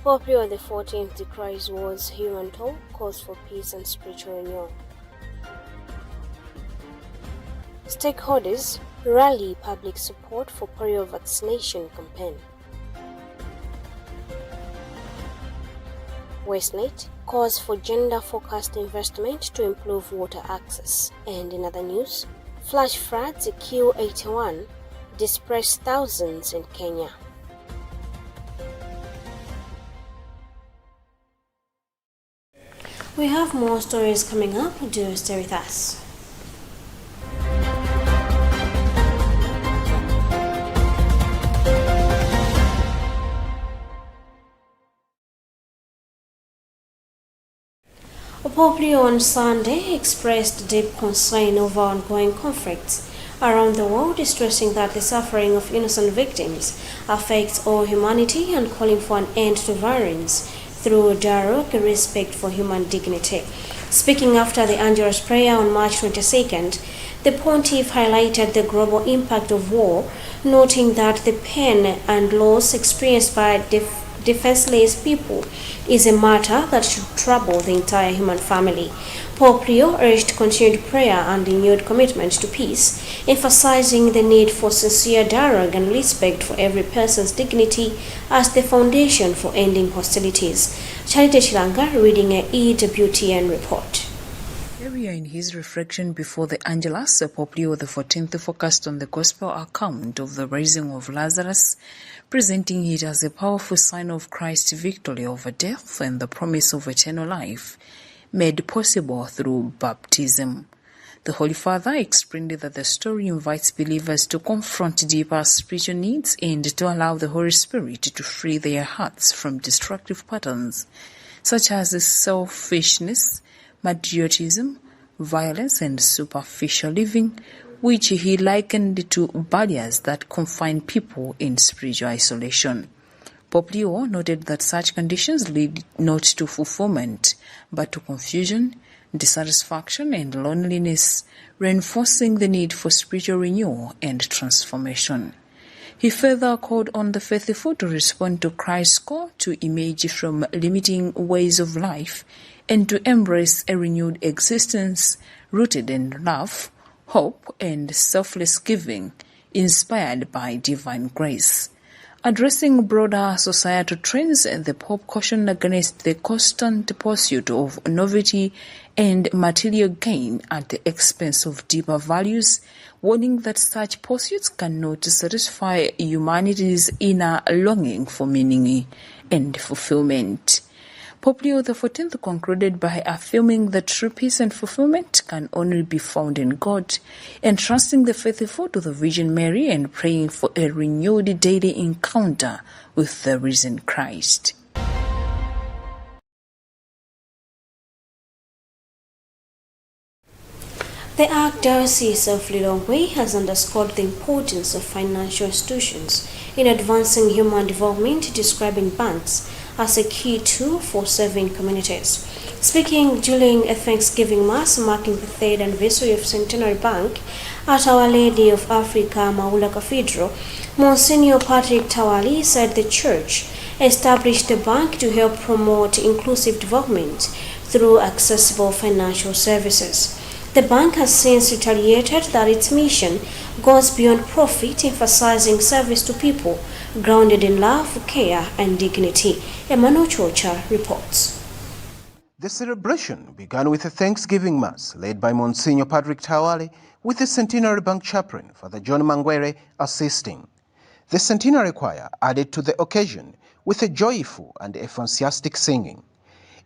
Pope Leo XIV decries war's human toll, calls for peace and spiritual renewal. Stakeholders rally public support for polio vaccination campaign. Westnet calls for gender-focused investment to improve water access. And in other news, flash floods at Q81 displaced thousands in Kenya. We have more stories coming up. Do stay with us. Pope Leo on Sunday expressed deep concern over ongoing conflicts around the world, stressing that the suffering of innocent victims affects all humanity and calling for an end to violence through dialogue and respect for human dignity. Speaking after the Angelus prayer on March 22nd, the pontiff highlighted the global impact of war, noting that the pain and loss experienced by defenseless people is a matter that should trouble the entire human family. Pope Leo urged continued prayer and renewed commitment to peace, emphasizing the need for sincere dialogue and respect for every person's dignity as the foundation for ending hostilities. Charity Chilanga reading a EWTN report. Earlier in his reflection before the Angelus, Pope Leo XIV focused on the Gospel account of the raising of Lazarus, presenting it as a powerful sign of Christ's victory over death and the promise of eternal life, made possible through baptism. The Holy Father explained that the story invites believers to confront deeper spiritual needs and to allow the Holy Spirit to free their hearts from destructive patterns, such as selfishness, patriotism, violence, and superficial living, which he likened to barriers that confine people in spiritual isolation. Pope Leo noted that such conditions lead not to fulfillment, but to confusion, dissatisfaction, and loneliness, reinforcing the need for spiritual renewal and transformation. He further called on the faithful to respond to Christ's call to emerge from limiting ways of life and to embrace a renewed existence rooted in love, hope, and selfless giving, inspired by divine grace. Addressing broader societal trends, the Pope cautioned against the constant pursuit of novelty and material gain at the expense of deeper values, warning that such pursuits cannot satisfy humanity's inner longing for meaning and fulfillment. Pope Leo XIV concluded by affirming that true peace and fulfillment can only be found in God, entrusting the faithful to the Virgin Mary and praying for a renewed daily encounter with the risen Christ. The Archdiocese of Lilongwe has underscored the importance of financial institutions in advancing human development, describing banks as a key tool for serving communities. Speaking during a Thanksgiving Mass marking the third anniversary of Centenary Bank at Our Lady of Africa Maula Cathedral, Monsignor Patrick Tawali said the Church established the bank to help promote inclusive development through accessible financial services. The bank has since reiterated that its mission goes beyond profit, emphasizing service to people grounded in love, care, and dignity. Emmanuel Chocha reports. The celebration began with a Thanksgiving Mass led by Monsignor Patrick Tawale, with the Centenary Bank chaplain, Father John Mangwere, assisting. The Centenary Choir added to the occasion with a joyful and enthusiastic singing.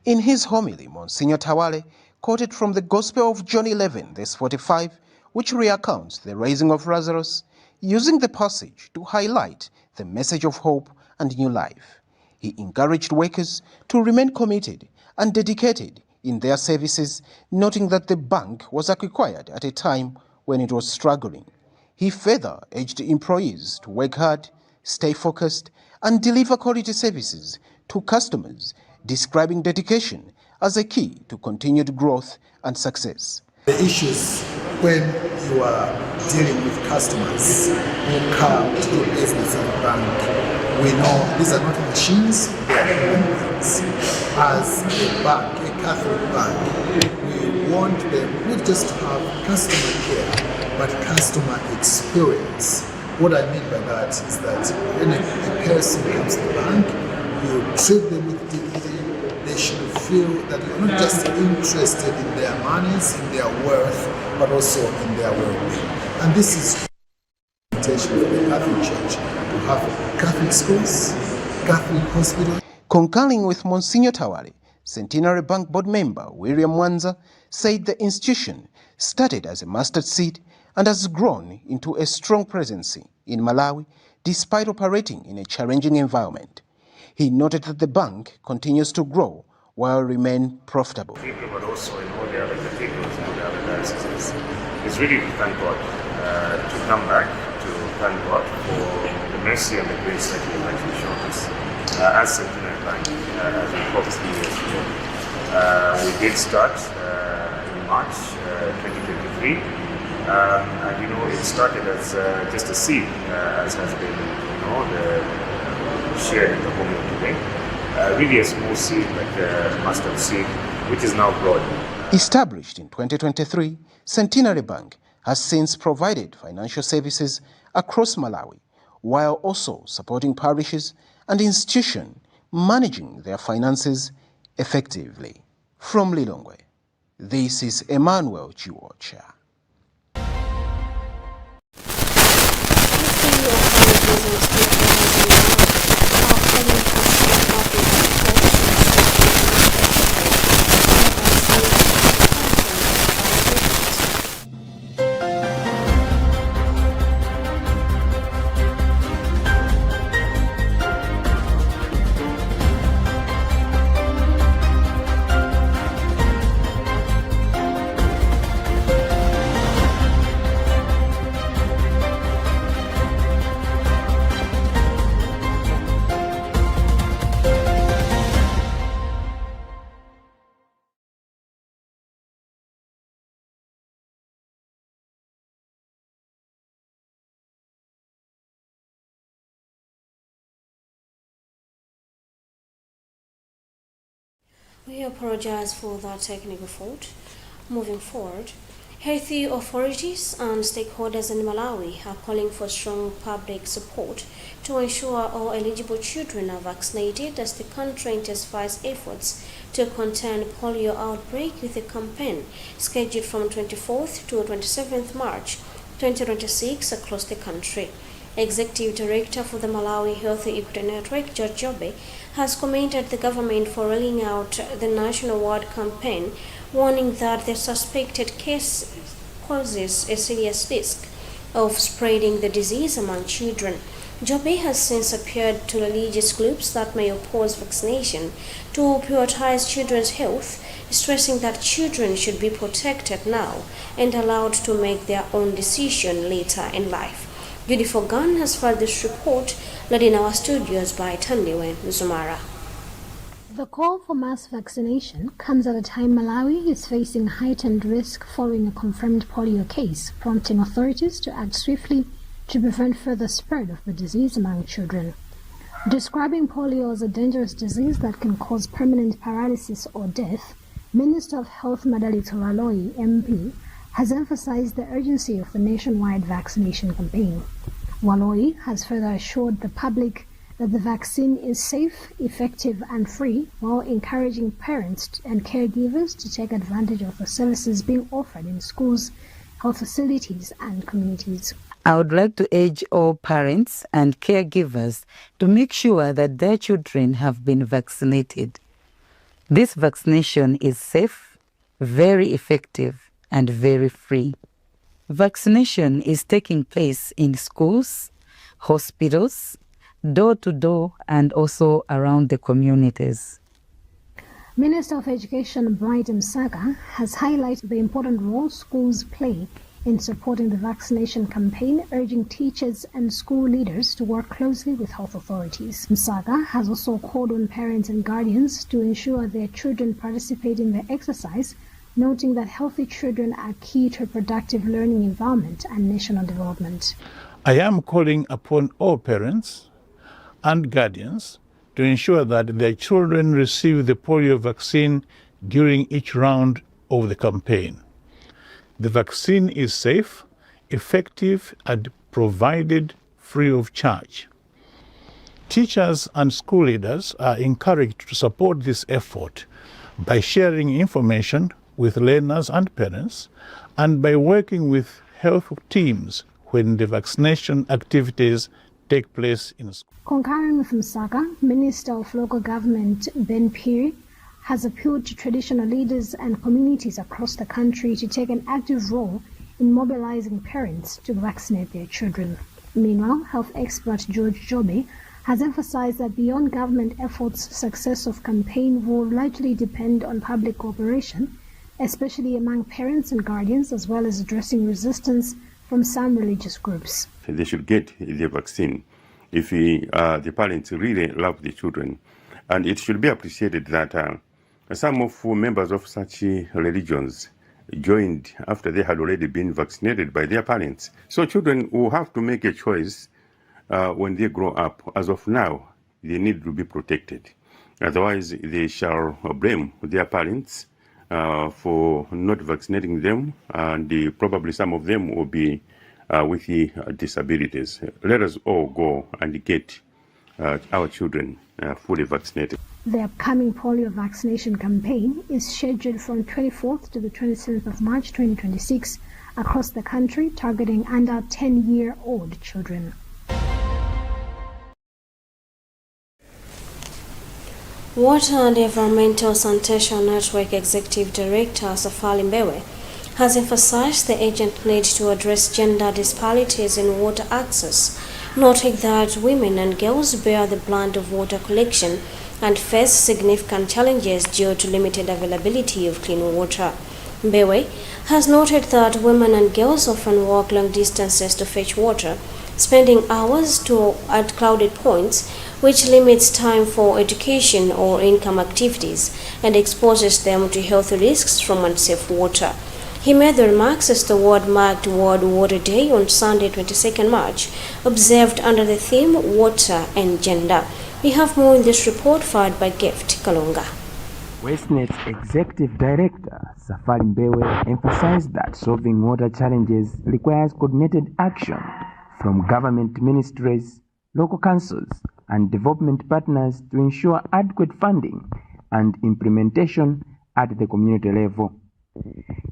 In his homily, Monsignor Tawale quoted from the Gospel of John 11, verse 45, which recounts the raising of Lazarus, using the passage to highlight the message of hope and new life. He encouraged workers to remain committed and dedicated in their services, noting that the bank was acquired at a time when it was struggling. He further urged employees to work hard, stay focused, and deliver quality services to customers, describing dedication as a key to continued growth and success. The issues when you are dealing with customers who come to do business in the bank We know these are not machines, they are human beings. As a bank, a Catholic bank, we want them not just to have customer care, but customer experience. What I mean by that is that when a person comes to the bank, you treat them with dignity. They should feel that you're not just interested in their monies, in their worth, but also in their well-being. And this is the invitation for the Catholic Church to have Catholic schools, Catholic hospitals. Concurring with Monsignor Tawale, Centenary Bank board member William Wanza said the institution started as a mustard seed and has grown into a strong presence in Malawi despite operating in a challenging environment. He noted that the bank continues to grow while remain profitable. But also in all the other cathedrals and the other dioceses, is really to thank God, to come back, to thank God for the mercy and the grace that He has actually shown us. As Centenary Bank, as we talked 3 years ago, we did start in March 2023, and it started as just a seed, as has been shared in the homily today. Really a small seed, like a mustard seed, which is now grown. Established in 2023, Centenary Bank has since provided financial services across Malawi, while also supporting parishes and institutions managing their finances effectively. From Lilongwe, this is Emmanuel Chiwocha. We apologize for that technical fault. Moving forward, healthy authorities and stakeholders in Malawi are calling for strong public support to ensure all eligible children are vaccinated as the country intensifies efforts to contain polio outbreak with a campaign scheduled from 24th to 27th March 2026 across the country. Executive Director for the Malawi Health Equity Network, George Jobe, has commended the government for rolling out the nationwide campaign, warning that the suspected case poses a serious risk of spreading the disease among children. Jobe has since appealed to religious groups that may oppose vaccination to prioritize children's health, stressing that children should be protected now and allowed to make their own decision later in life. Judy Fogan has filed this report, led in our studios by Tandiwe Zumara. The call for mass vaccination comes at a time Malawi is facing heightened risk following a confirmed polio case, prompting authorities to act swiftly to prevent further spread of the disease among children. Describing polio as a dangerous disease that can cause permanent paralysis or death, Minister of Health Madalitho Laloi, MP, has emphasized the urgency of the nationwide vaccination campaign. Waloi has further assured the public that the vaccine is safe, effective and free, while encouraging parents and caregivers to take advantage of the services being offered in schools, health facilities and communities. I would like to urge all parents and caregivers to make sure that their children have been vaccinated. This vaccination is safe, very effective, and very free. Vaccination is taking place in schools, hospitals, door to door, and also around the communities. Minister of Education Bright Msaka has highlighted the important role schools play in supporting the vaccination campaign, urging teachers and school leaders to work closely with health authorities. Msaka has also called on parents and guardians to ensure their children participate in the exercise, noting that healthy children are key to a productive learning environment and national development. I am calling upon all parents and guardians to ensure that their children receive the polio vaccine during each round of the campaign. The vaccine is safe, effective, and provided free of charge. Teachers and school leaders are encouraged to support this effort by sharing information with learners and parents, and by working with health teams when the vaccination activities take place in school. Concurring with Msaka, Minister of Local Government Ben Piri has appealed to traditional leaders and communities across the country to take an active role in mobilizing parents to vaccinate their children. Meanwhile, health expert George Jobe has emphasized that beyond government efforts, success of campaign will largely depend on public cooperation, especially among parents and guardians, as well as addressing resistance from some religious groups. They should get the vaccine if the parents really love the children. And it should be appreciated that some of members of such religions joined after they had already been vaccinated by their parents. So children will have to make a choice when they grow up. As of now, they need to be protected. Otherwise, they shall blame their parents for not vaccinating them, and probably some of them will be with disabilities. Let us all go and get our children fully vaccinated. The upcoming polio vaccination campaign is scheduled from 24th to the 27th of March 2026 across the country, targeting under 10-year-old children. Water and Environmental Sanitation Network Executive Director Safali Mbewe has emphasized the urgent need to address gender disparities in water access, noting that women and girls bear the brunt of water collection and face significant challenges due to limited availability of clean water. Mbewe has noted that women and girls often walk long distances to fetch water, spending hours at crowded points, which limits time for education or income activities and exposes them to health risks from unsafe water. He made the remarks as the world marked World Water Day on Sunday, 22nd March, observed under the theme Water and Gender. We have more in this report filed by Gift Kalunga. WestNet's Executive Director, Safali Mbewe, emphasized that solving water challenges requires coordinated action from government ministries, local councils, and development partners to ensure adequate funding and implementation at the community level.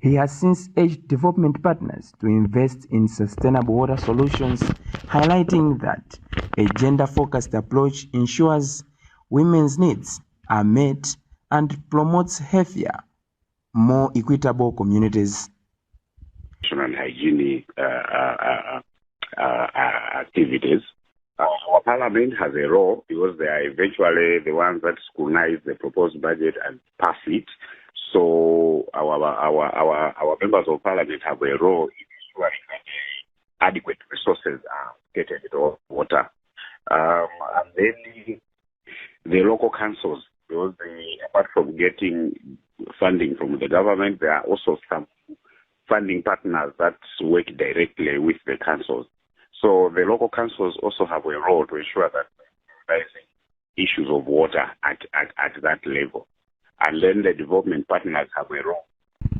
He has since urged development partners to invest in sustainable water solutions, highlighting that a gender-focused approach ensures women's needs are met and promotes healthier, more equitable communities. And hygiene activities. Our parliament has a role because they are eventually the ones that scrutinize the proposed budget and pass it. So our members of parliament have a role in ensuring that adequate resources are getting to water. And then the local councils, because apart from getting funding from the government, there are also some funding partners that work directly with the councils. So the local councils also have a role to ensure that raising issues of water at that level. And then the development partners have a role.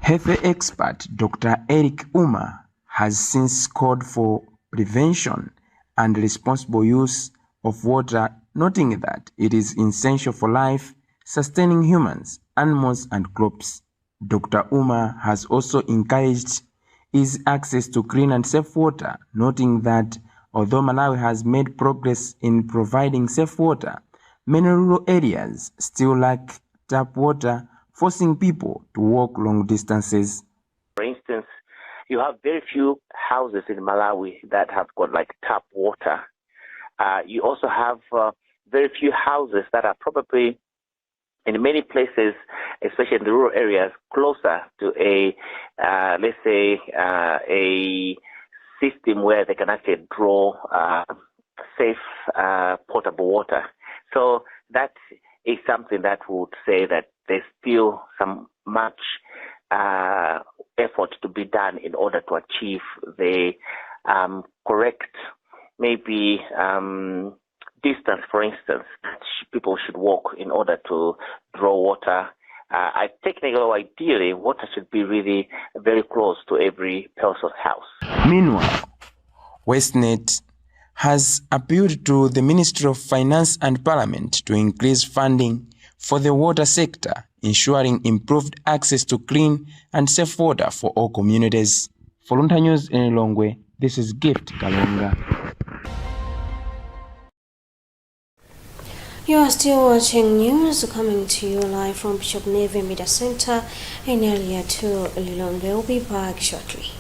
Health expert Dr. Eric Uma has since called for prevention and responsible use of water, noting that it is essential for life, sustaining humans, animals, and crops. Dr. Uma has also encouraged easy access to clean and safe water, noting that although Malawi has made progress in providing safe water, many rural areas still lack tap water, forcing people to walk long distances. For instance, you have very few houses in Malawi that have got like tap water. You also have very few houses that are probably in many places, especially in the rural areas, closer to let's say, a system where they can actually draw safe potable water. So that is something that would say that there's still some much effort to be done in order to achieve the correct, maybe distance, for instance, people should walk in order to draw water. Technically or ideally, water should be really very close to every person's house. Meanwhile, WestNet has appealed to the Ministry of Finance and Parliament to increase funding for the water sector, ensuring improved access to clean and safe water for all communities. For Luntha News in Lilongwe, this is Gift Kalonga. You are still watching news coming to you live from Bishop Navy Media Center in area 2 Lilongwe. We'll be back shortly.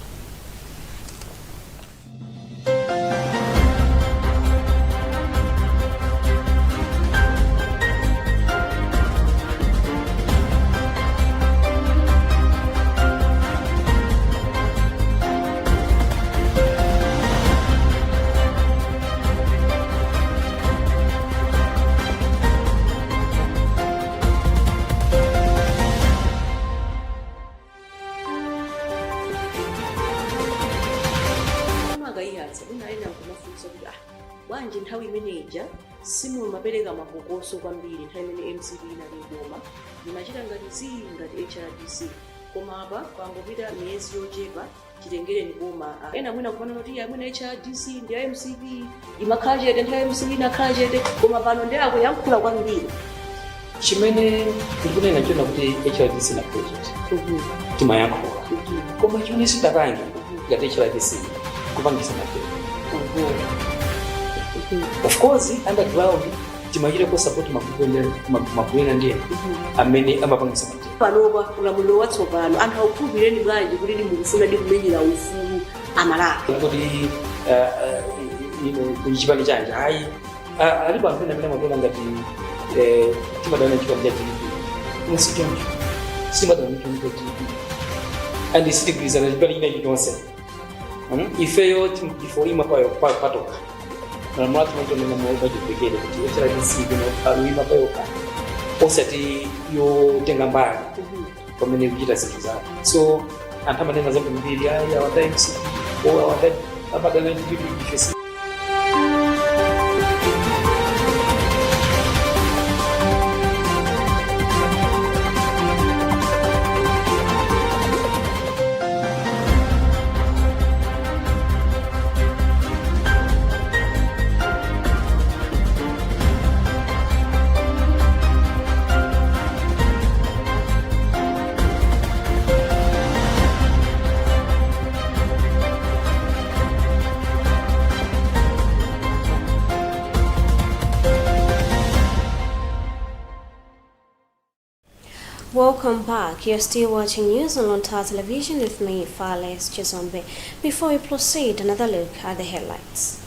Bwanje nthawi imeneja simu mapereka mabokoso kwambiri nthawi imene MCP inali boma ndimachita ngati zili ngati HRDC koma apa pangopita miyezi yochepa chitengereni boma ena mwina kufanana kuti amwene HRDC ndi MCP imakhala chete nthawi MCP inakhala chete koma pano ndi akuyankhula kwambiri chimene ndikunena chona kuti HRDC na project timayankhula koma chimene sidapange ngati HRDC kupangisa mapema. Of course, underground, timachita ko support mabwena ndiye amene amapangisa mati. Panopa ulamulo watsopano anthu akukhulupireni bwanji kuti ndimukufuna ndikumenyera ufulu amalaka. Kuti kuchipani chanje hayi alipo anthu amene amabwera ngati timadana chipani cha TDP. Musichonjo. Simadana chipani cha TDP. And sitigwirizana chipani china chonse. Ifeyo before imapayo patoka. Na mwatu mtu ni mwamuwa jipekele kuti HRDC kuna aluima payoka osati yo tenga mbali kwa mene vijita siku zao so antama nena zangu mbili ya wata MCP o wata abada na jibidu jifesi. Welcome back. You're still watching news on Luntha television with me, Fales Chizombe. Before we proceed, another look at the headlines.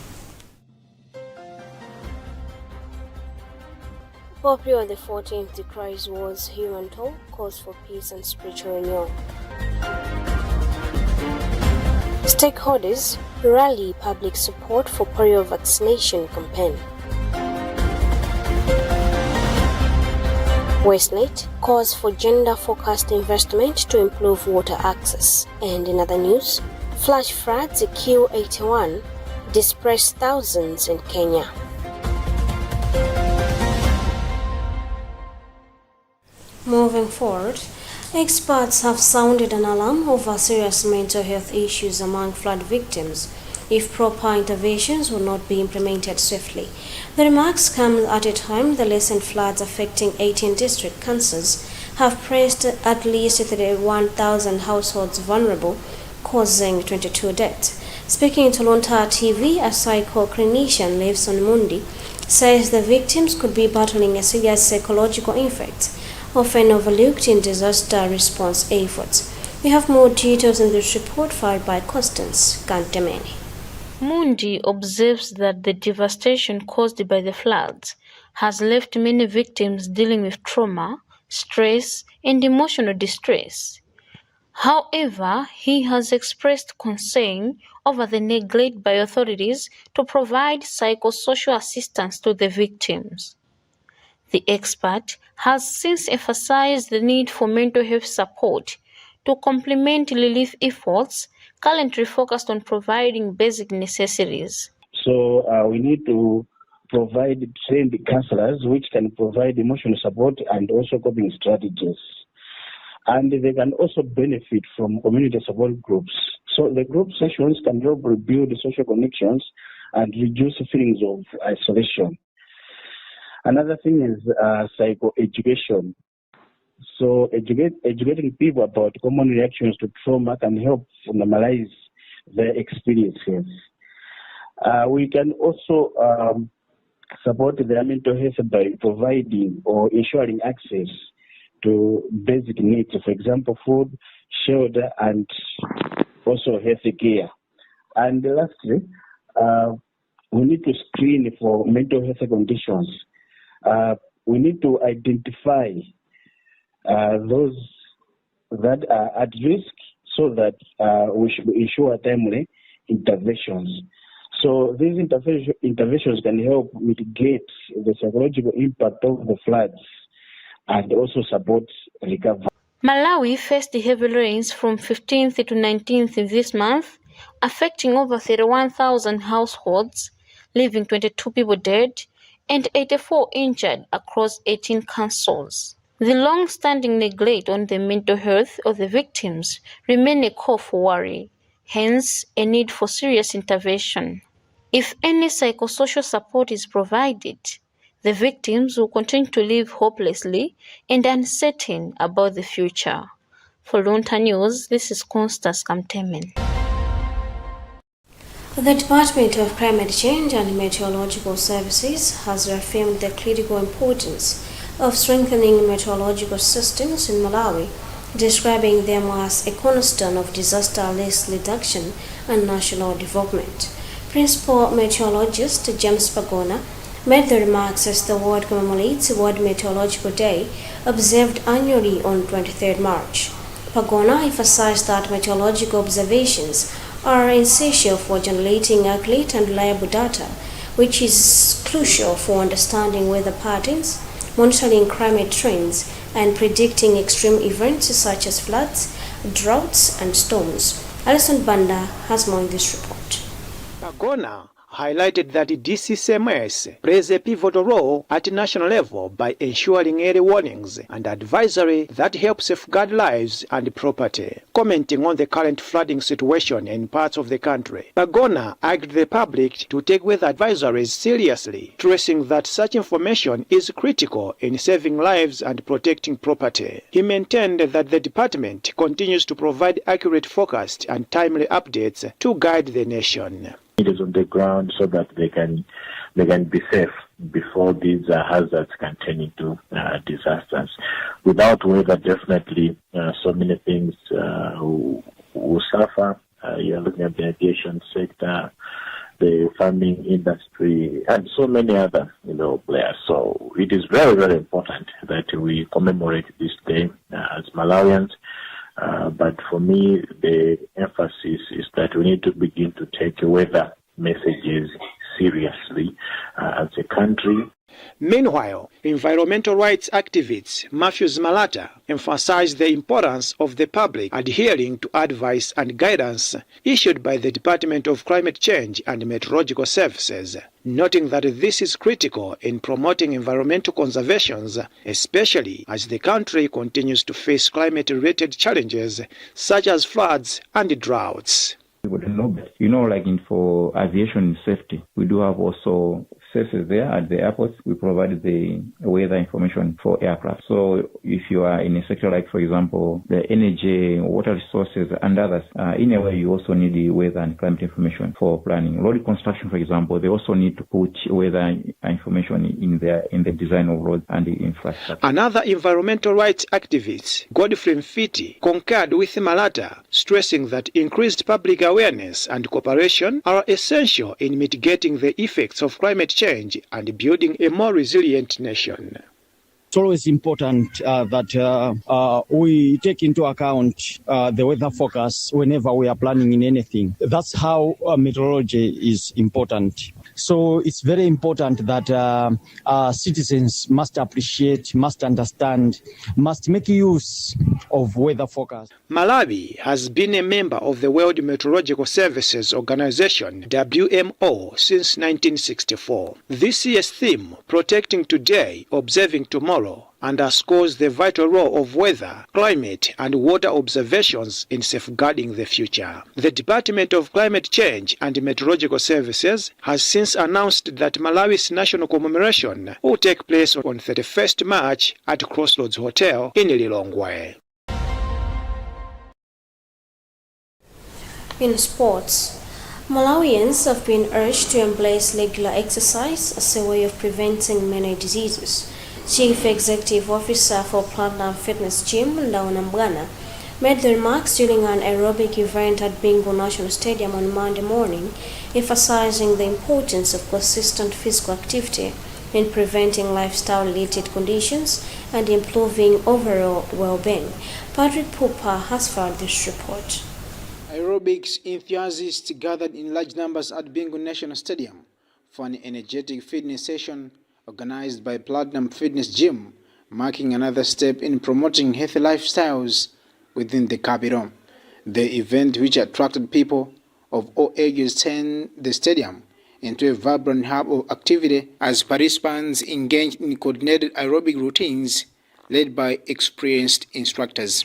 Pope Leo the 14th decries war's human toll, calls for peace and spiritual renewal. Stakeholders rally public support for polio vaccination campaign. WestNet calls for gender-focused investment to improve water access. And in other news, flash floods at Q81 displace thousands in Kenya. Moving forward, experts have sounded an alarm over serious mental health issues among flood victims if proper interventions will not be implemented swiftly. The remarks come at a time the recent floods affecting 18 district councils have placed at least 31,000 households vulnerable, causing 22 deaths. Speaking to Luntha TV, a psycho-clinician Leifson Mundi says the victims could be battling a serious psychological effect, often overlooked in disaster response efforts. We have more details in this report filed by Constance Kantemeni. Mundi observes that the devastation caused by the floods has left many victims dealing with trauma, stress, and emotional distress. However, he has expressed concern over the neglect by authorities to provide psychosocial assistance to the victims. The expert has since emphasized the need for mental health support to complement relief efforts currently focused on providing basic necessities. So we need to provide trained counselors which can provide emotional support and also coping strategies. And they can also benefit from community support groups. So the group sessions can help rebuild social connections and reduce feelings of isolation. Another thing is psychoeducation. So educating people about common reactions to trauma can help normalize their experiences. We can also support their mental health by providing or ensuring access to basic needs, for example, food, shelter, and also health care. And lastly, we need to screen for mental health conditions. We need to identify those that are at risk so that we should ensure timely interventions. So these interventions can help mitigate the psychological impact of the floods and also support recovery. Malawi faced heavy rains from 15th to 19th this month, affecting over 31,000 households, leaving 22 people dead and 84 injured across 18 councils. The long-standing neglect on the mental health of the victims remain a cause for worry, hence a need for serious intervention. If any psychosocial support is provided, the victims will continue to live hopelessly and uncertain about the future. For Luntha News, this is Constance Kamtemen. The Department of Climate Change and Meteorological Services has reaffirmed the critical importance of strengthening meteorological systems in Malawi, describing them as a cornerstone of disaster risk reduction and national development. Principal meteorologist James Pagona made the remarks as the world commemorates World Meteorological Day, observed annually on 23rd March. Pagona emphasized that meteorological observations are essential for generating accurate and reliable data, which is crucial for understanding weather patterns, monitoring climate trends, and predicting extreme events such as floods, droughts, and storms. Alison Banda has more in this report. Pagona highlighted that DCCMS plays a pivotal role at national level by ensuring early warnings and advisory that help safeguard lives and property. Commenting on the current flooding situation in parts of the country, Pagona urged the public to take weather advisories seriously, stressing that such information is critical in saving lives and protecting property. He maintained that the department continues to provide accurate forecast and timely updates to guide the nation. It is on the ground so that they can be safe before these hazards can turn into disasters. Without weather, definitely so many things will suffer. You're looking at the aviation sector, the farming industry, and so many other players. So it is very, very important that we commemorate this day as Malawians. But for me, the emphasis is that we need to begin to take weather messages seriously as a country. Meanwhile, environmental rights activist Matthews Malata emphasized the importance of the public adhering to advice and guidance issued by the Department of Climate Change and Meteorological Services, noting that this is critical in promoting environmental conservation, especially as the country continues to face climate-related challenges such as floods and droughts. For aviation safety, we do have also services there at the airports. We provide the weather information for aircraft. So if you are in a sector like, for example, the energy, water resources, and others, in a way you also need the weather and climate information for planning. Road construction, for example, they also need to put weather information in the design of roads and the infrastructure. Another environmental rights activist, Godfrey Mfiti, concurred with Malata, stressing that increased public awareness and cooperation are essential in mitigating the effects of climate change and building a more resilient nation. it's always important that we take into account the weather forecast whenever we are planning in anything. That's how meteorology is important. So it's very important that citizens must appreciate, must understand, must make use of weather forecast. Malawi has been a member of the World Meteorological Services Organization, WMO, since 1964. This year's theme, Protecting Today, Observing Tomorrow, underscores the vital role of weather, climate, and water observations in safeguarding the future. The Department of Climate Change and Meteorological Services has since announced that Malawi's national commemoration will take place on 31st March at Crossroads Hotel in Lilongwe. In sports, Malawians have been urged to embrace regular exercise as a way of preventing many diseases. Chief Executive Officer for Platinum Fitness Gym, Luntha, made the remarks during an aerobic event at Bingu National Stadium on Monday morning, emphasizing the importance of consistent physical activity in preventing lifestyle-related conditions and improving overall well-being. Patrick Pupa has filed this report. Aerobics enthusiasts gathered in large numbers at Bingu National Stadium for an energetic fitness session organized by Platinum Fitness Gym, marking another step in promoting healthy lifestyles within the capital. The event, which attracted people of all ages, turned the stadium into a vibrant hub of activity as participants engaged in coordinated aerobic routines led by experienced instructors.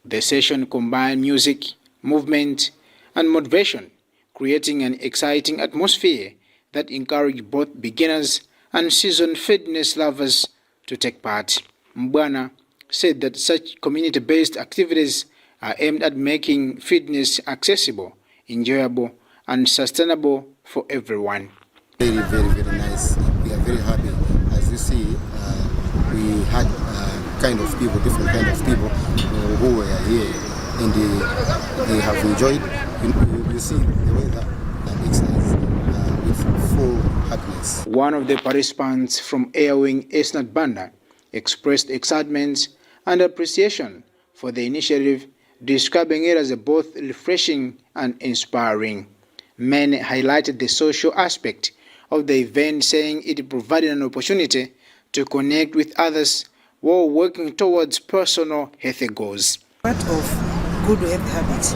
The session combined music, movement, and motivation, creating an exciting atmosphere that encouraged both beginners and seasoned fitness lovers to take part. Mbwana said that such community-based activities are aimed at making fitness accessible, enjoyable, and sustainable for everyone. Very, very nice. We are very happy. As you see, we had different kind of people who were here, and they have enjoyed. You see the weather and exercise with full happiness. One of the participants from Air Wing Esnat Banda expressed excitement and appreciation for the initiative, describing it as both refreshing and inspiring. Many highlighted the social aspect of the event, saying it provided an opportunity to connect with others while working towards personal health goals. Part of good health habits,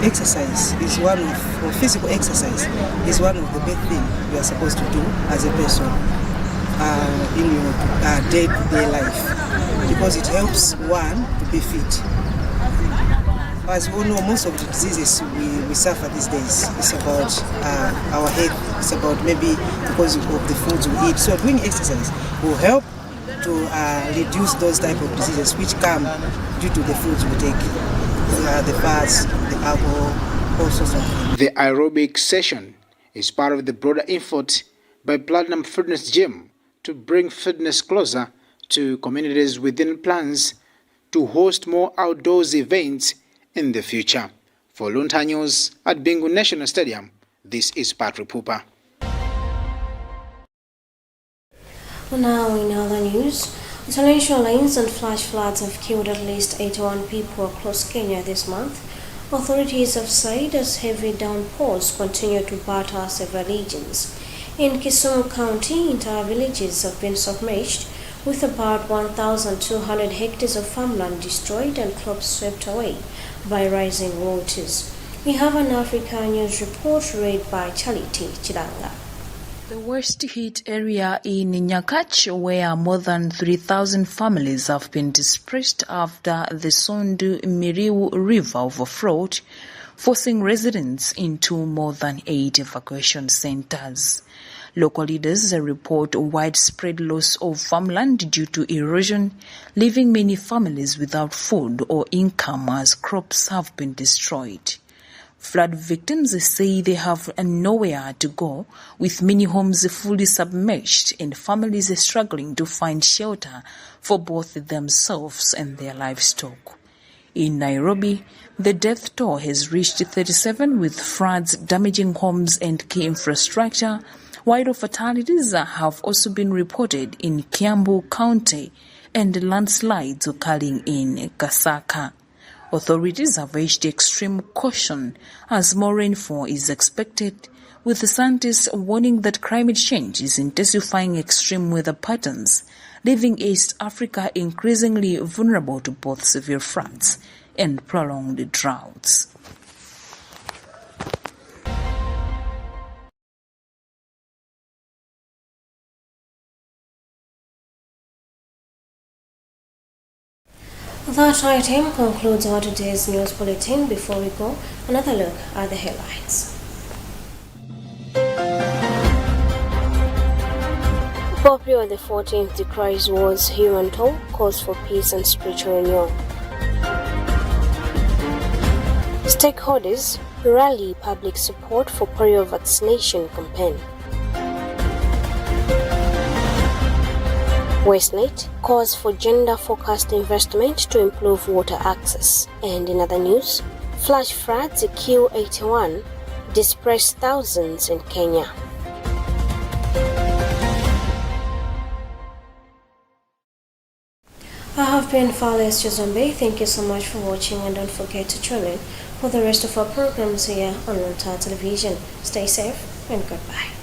exercise is one of, or physical exercise is one of the big things you are supposed to do as a person in your day-to-day life, because it helps one to be fit. As we know, most of the diseases we suffer these days is about our health. It's about maybe because of the foods we eat. So doing exercise will help to reduce those type of diseases which come due to the foods we take, the fats, the alcohol, all sorts of things. The aerobic session is part of the broader effort by Platinum Fitness Gym to bring fitness closer to communities within plans to host more outdoors events in the future. For Luntha News at Bingu National Stadium, this is Patrick Pupa. Now in other news, torrential rains and flash floods have killed at least 81 people across Kenya this month. Authorities have said as heavy downpours continue to batter several regions. In Kisumu County, entire villages have been submerged, with about 1,200 hectares of farmland destroyed and crops swept away by rising waters. We have an Africa News report read by Charity Chidanga. The worst hit area in Nyakach, where more than 3,000 families have been displaced after the Sondu Miriu River overflowed, forcing residents into more than 8 evacuation centers. Local leaders report widespread loss of farmland due to erosion, leaving many families without food or income as crops have been destroyed. Flood victims say they have nowhere to go, with many homes fully submerged and families struggling to find shelter for both themselves and their livestock. In Nairobi, the death toll has reached 37, with floods damaging homes and key infrastructure, while fatalities have also been reported in Kiambu County and landslides occurring in Kasaka. Authorities have urged extreme caution as more rainfall is expected, with the scientists warning that climate change is intensifying extreme weather patterns, leaving East Africa increasingly vulnerable to both severe floods and prolonged droughts. That item concludes our today's news bulletin. Before we go, another look at the headlines. Pope Leo XIV decries war's human toll, calls for peace and spiritual renewal. Stakeholders rally public support for polio vaccination campaign. Westnet calls for gender-focused investment to improve water access. And in other news, flash floods at Q81 displace thousands in Kenya. I have been Fales Chizombe. Thank you so much for watching, and don't forget to tune in for the rest of our programs here on Luntha Television. Stay safe and goodbye.